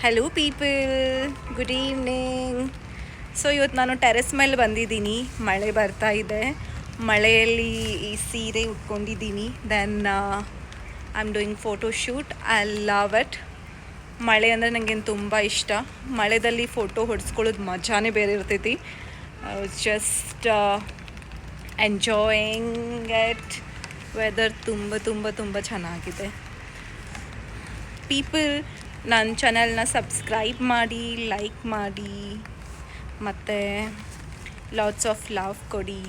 Hello people, good evening. So ಇವತ್ತು ನಾನು terrace ಮೇಲೆ ಬಂದಿದ್ದೀನಿ. ಮಳೆ ಬರ್ತಾ ಇದೆ. ಮಳೆಯಲ್ಲಿ ಈ ಸೀರೆ ಉಟ್ಕೊಂಡಿದ್ದೀನಿ. Then I am doing photo shoot. I love it. ಮಳೆ ಅಂದರೆ ನನಗೇನು ತುಂಬ ಇಷ್ಟ. ಮಳೆಯಲ್ಲಿ ಫೋಟೋ ಹೊಡ್ಸ್ಕೊಳ್ಳೋದು ಮಜಾನೇ ಬೇರೆ ಇರ್ತೈತಿ. Just enjoying it. ವೆದರ್ ತುಂಬ ತುಂಬ ತುಂಬ ಚೆನ್ನಾಗಿದೆ. ಪೀಪಲ್, ನನ್ನ ಚಾನಲ್ನ ಸಬ್ಸ್ಕ್ರೈಬ್ ಮಾಡಿ, ಲೈಕ್ ಮಾಡಿ, ಮತ್ತು ಲಾಟ್ಸ್ ಆಫ್ ಲವ್ ಕೊಡಿ.